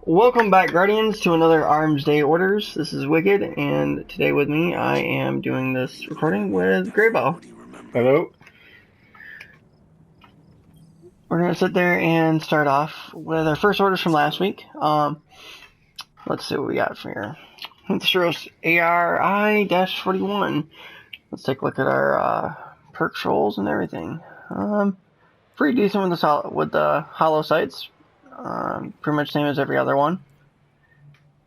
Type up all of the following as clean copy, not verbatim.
Welcome back, Guardians, to another Armsday Orders. This is Wicked, and today with me, I am doing this recording with Graybow. Hello. We're going to sit there and start off with our first orders from last week. Let's see what we got from here. Hinthros ARI-41. Let's take a look at our perk rolls and everything. Pretty decent with the hollow sights. Pretty much same as every other one.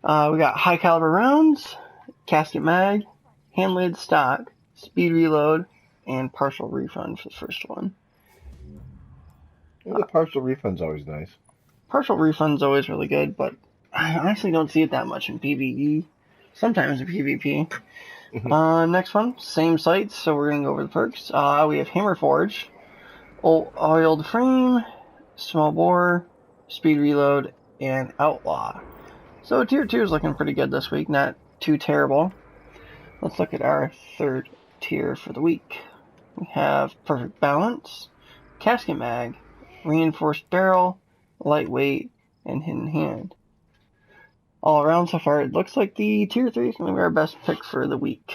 We got high caliber rounds, casket mag, hand laid stock, speed reload, and partial refund for the first one. The partial refund's always nice. Partial refund's always really good, but I honestly don't see it that much in PvE. Sometimes in PvP. Next one, same sites, so we're going to go over the perks. We have Hammer Forge, oiled frame, small bore, speed reload, and outlaw. So tier 2 is looking pretty good this week, not too terrible. Let's look at our third tier for the week. We have perfect balance, casket mag, reinforced barrel, lightweight, and hidden hand. All around so far, it looks like the tier 3 is going to be our best pick for the week.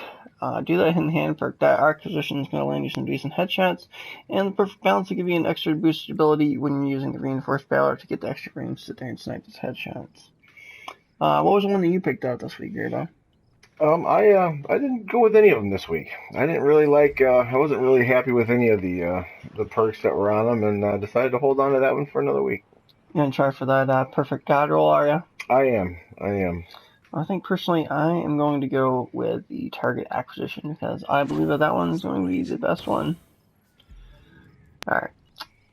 Do that hidden hand perk. That arc position is going to land you some decent headshots, and the perfect balance will give you an extra boosted ability when you're using the reinforced barrel to get the extra range to sit there and snipe those headshots. What was the one that you picked out this week, Graybow? I didn't go with any of them this week. I didn't really like. I wasn't really happy with any of the perks that were on them, and decided to hold on to that one for another week. You gonna try for that perfect god roll, are you? I am. I think personally, I am going to go with the target acquisition because I believe that one is going to be the best one. All right,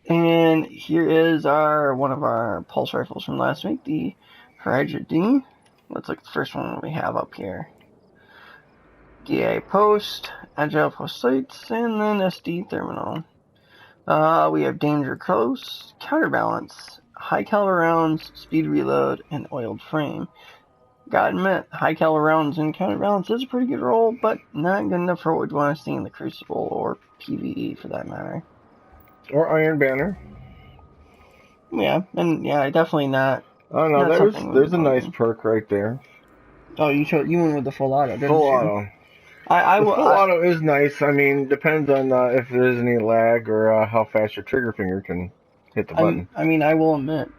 and here is one of our pulse rifles from last week, the Hydra D. Let's look at the first one we have up here. DA post, agile post sights, and then SD terminal. We have danger close, counterbalance, high caliber rounds, speed reload, and oiled frame. Gotta admit, high caliber rounds and counterbalance is a pretty good roll, but not good enough for what we'd want to see in the Crucible or PvE for that matter. Or Iron Banner. Yeah, and definitely not. Oh no, there's a nice perk right there. Oh, you went with the full auto, didn't you? Full auto. Full auto is nice. I mean, depends on if there's any lag or how fast your trigger finger can hit the button. I will admit.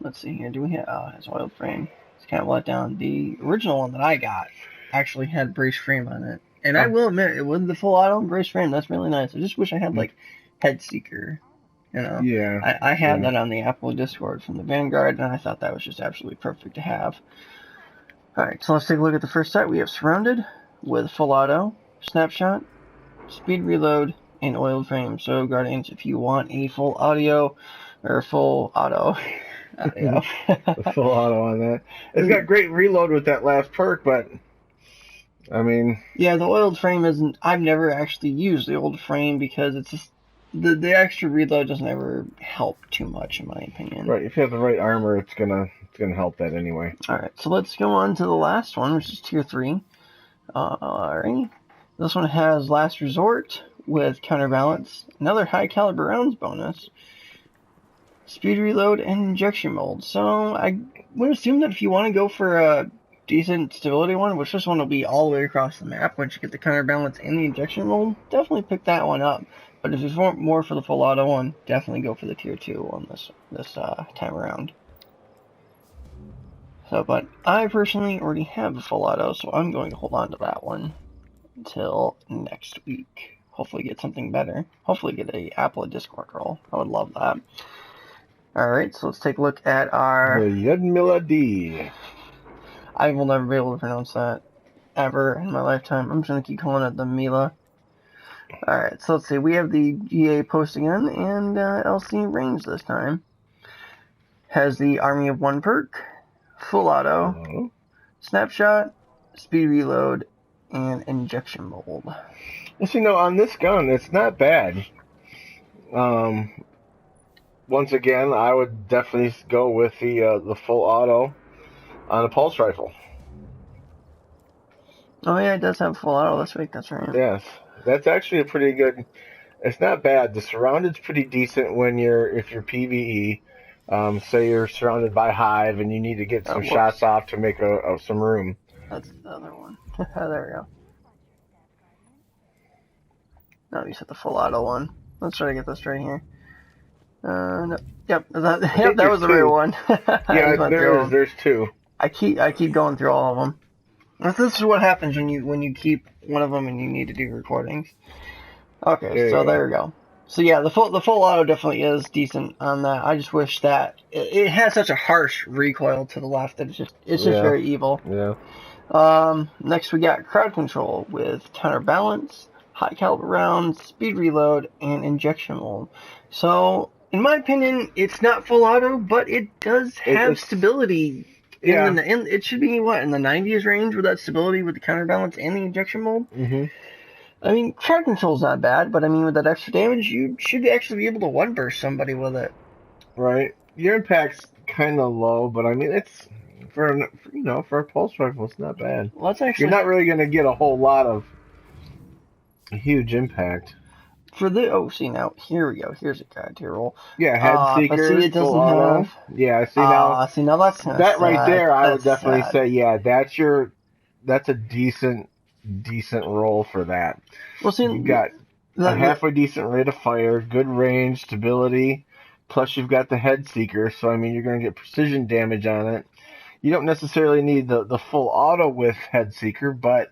Let's see here. Do we have? It's oiled frame. It's kind of let down. The original one that I got actually had brace frame on it, and I will admit, it with the full auto and brace frame, that's really nice. I just wish I had like Head Seeker. You know, yeah. I had that on the Apple Discord from the Vanguard, and I thought that was just absolutely perfect to have. Alright, so let's take a look at the first set. We have Surrounded with full auto, snapshot, speed reload, and oiled frame. So, Guardians, if you want a full audio, or full auto, the full auto on that. It's got great reload with that last perk, but I mean, yeah, the oiled frame isn't. I've never actually used the oiled frame because it's just the extra reload doesn't ever help too much, in my opinion. Right, if you have the right armor, it's gonna help that anyway. All right, so let's go on to the last one, which is tier 3. All right, this one has Last Resort with counterbalance, another high caliber rounds bonus, speed reload, and injection mold. So I would assume that if you want to go for a decent stability one, which this one will be all the way across the map once you get the counterbalance and the injection mold, definitely pick that one up. But if you want more for the full auto one, definitely go for the tier 2 on this time around. So, but I personally already have a full auto, so I'm going to hold on to that one until next week. Hopefully get something better. Hopefully get a Apple Discord roll. I would love that. Alright, so let's take a look at our... The Yudmila D. I will never be able to pronounce that ever in my lifetime. I'm just going to keep calling it the Mila. Alright, so let's see. We have the GA post again, and LC range this time. Has the Army of One perk, full auto, snapshot, speed reload, and injection mold. Well, see, no, on this gun, it's not bad. Once again, I would definitely go with the full auto on a pulse rifle. Oh yeah, it does have full auto this week. That's right. Yes, that's actually a pretty good. It's not bad. The surrounded's pretty decent if you're PvE. Say you're surrounded by hive and you need to get some shots off to make some room. That's the other one. There we go. No, you said the full auto one. Let's try to get this right here. No. Yep, that was the right one. Yeah, there's two. I keep going through all of them. This is what happens when you keep one of them and you need to do recordings. Okay, there we go. So yeah, the full auto definitely is decent on that. I just wish that it has such a harsh recoil to the left that it's just very evil. Yeah. Next we got crowd control with counterbalance, high caliber rounds, speed reload, and injection mold. So in my opinion, it's not full auto, but it does have stability. And it should be in the 90s range with that stability with the counterbalance and the injection mold. Mm-hmm. I mean, crowd control's not bad, but I mean, with that extra damage, you should actually be able to one burst somebody with it. Right. Your impact's kind of low, but I mean, it's for a pulse rifle, it's not bad. Well, that's actually, you're not really going to get a whole lot of huge impact. See now, here we go. Here's a god tier roll. Yeah, head seeker. See, it doesn't have. Yeah, see now. See now that's that right there. I would definitely say, yeah, that's a decent roll for that. Well, see, you've got a halfway decent rate of fire, good range, stability, plus you've got the head seeker. So I mean, you're going to get precision damage on it. You don't necessarily need the full auto with head seeker, but.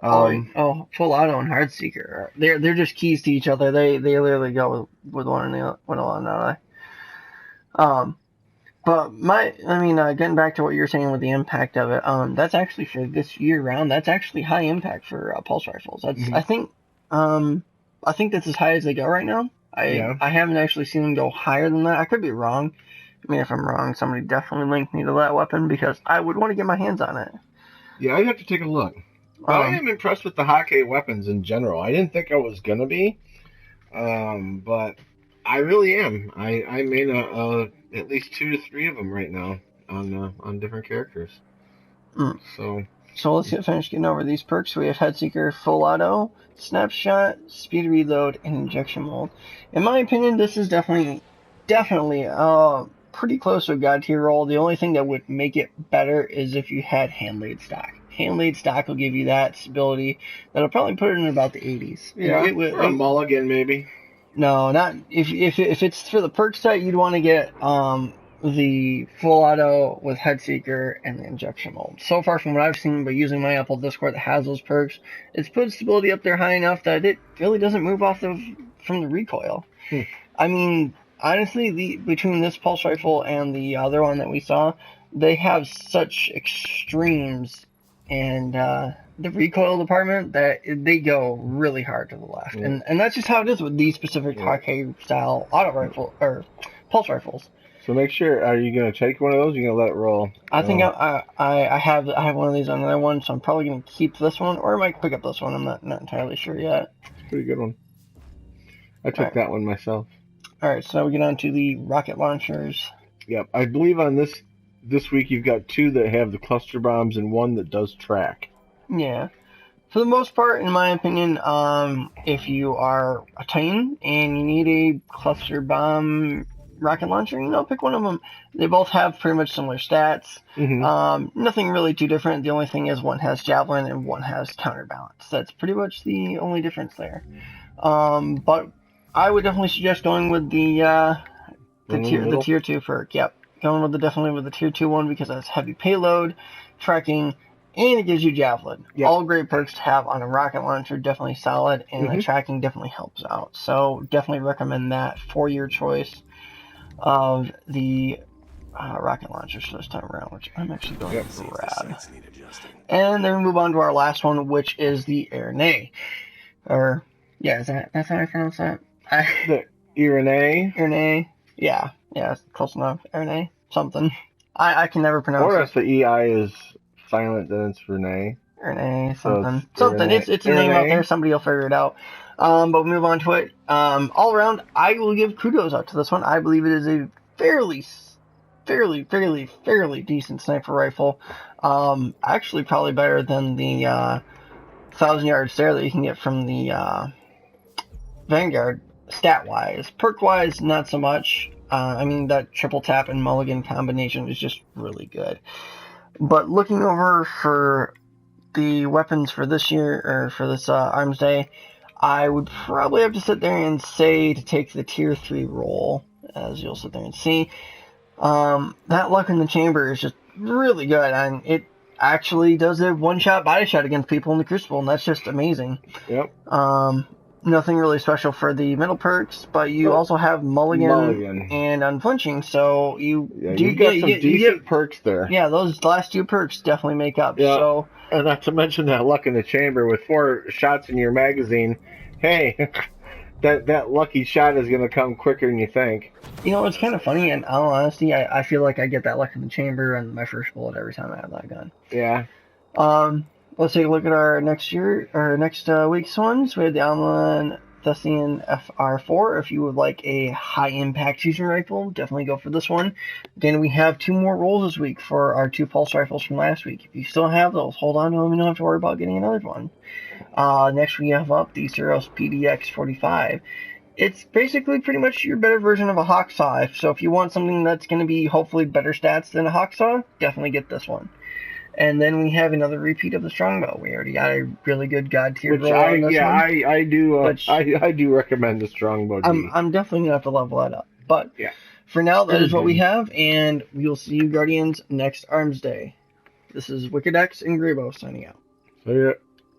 Full auto and hard seeker. They're just keys to each other. They literally go with one another. But getting back to what you're saying with the impact of it, that's actually for this year round. That's actually high impact for pulse rifles. That's I think that's as high as they go right now. I haven't actually seen them go higher than that. I could be wrong. I mean, if I'm wrong, somebody definitely link me to that weapon because I would want to get my hands on it. Yeah, I'd have to take a look. I am impressed with the Hake weapons in general. I didn't think I was gonna be, but I really am. I made at least 2 to 3 of them right now on different characters. So let's get finished getting over these perks. We have head seeker, full auto, snapshot, speed reload, and injection mold. In my opinion, this is definitely pretty close to a god tier roll. The only thing that would make it better is if you had hand laid stock. Hand laid stock will give you that stability. That'll probably put it in about the 80s. Yeah, or a mulligan maybe. No, not if it's for the perk set, you'd want to get the full auto with head seeker and the injection mold. So far from what I've seen by using my Apple Discord that has those perks, it's put stability up there high enough that it really doesn't move off from the recoil. I mean, honestly, between this pulse rifle and the other one that we saw, they have such extremes and the recoil department that they go really hard to the left. And that's just how it is with these specific Hake style auto rifle or pulse rifles. So make sure, are you going to take one of those or are you going to let it roll? I think I have one of these on another one, so I'm probably going to keep this one, or I might pick up this one. I'm not entirely sure yet. It's a pretty good one. I took that one myself. Alright, so now we get on to the rocket launchers. Yep, I believe on this week you've got 2 that have the cluster bombs and 1 that does track. Yeah. For the most part, in my opinion, if you are a Titan and you need a cluster bomb rocket launcher, pick one of them. They both have pretty much similar stats. Nothing really too different. The only thing is one has javelin and one has counterbalance. That's pretty much the only difference there. But I would definitely suggest going with the tier 2 perk. Yep. Going definitely with the tier 2 one because that's heavy payload, tracking, and it gives you javelin. Yep. All great perks to have on a rocket launcher, definitally solid, and the tracking definitely helps out. So definitely recommend that for your choice of the rocket launchers this time around, which I'm actually going to grab. And then we move on to our last one, which is the Armsday. That's how I pronounce that? The Armsday? Armsday. Yeah, close enough. Armsday. Something. I can never pronounce it. Or if the EI is silent, then it's Renee. Renee, something. It's a name out there. Somebody will figure it out. But we'll move on to it. All around, I will give kudos out to this one. I believe it is a fairly decent sniper rifle. Actually, probably better than the 1,000-yard stare that you can get from the Vanguard. Stat-wise. Perk-wise, not so much. I mean, that triple tap and mulligan combination is just really good. But looking over for the weapons for this year, or for this Armsday, I would probably have to sit there and say to take the tier 3 roll, as you'll sit there and see. That Luck in the Chamber is just really good, and it actually does a one-shot body shot against people in the Crucible, and that's just amazing. Yep. Nothing really special for the middle perks, but you also have Mulligan and Unflinching, so you get some decent perks there. Yeah, those last 2 perks definitely make up. Yeah. So, and not to mention that Luck in the Chamber with 4 shots in your magazine. Hey, that lucky shot is going to come quicker than you think. You know, it's kind of funny, in all honesty, I feel like I get that Luck in the Chamber and my first bullet every time I have that gun. Yeah. Let's take a look at our next week's ones. We have the Alman Thessian FR4. If you would like a high-impact fusion rifle, definitely go for this one. Again, we have 2 more rolls this week for our 2 pulse rifles from last week. If you still have those, hold on to them and don't have to worry about getting another one. Next we have up the Ceros PDX-45. It's basically pretty much your better version of a Hawksaw. So if you want something that's going to be hopefully better stats than a Hawksaw, definitely get this one. And then we have another repeat of the Strongbow. We already got a really good God tier roll on this one. I do recommend the Strongbow. I'm definitely gonna have to level that up. But for now, that is what we have, and we'll see you Guardians next Arms Day. This is Wicked X and Grebo signing out. See ya.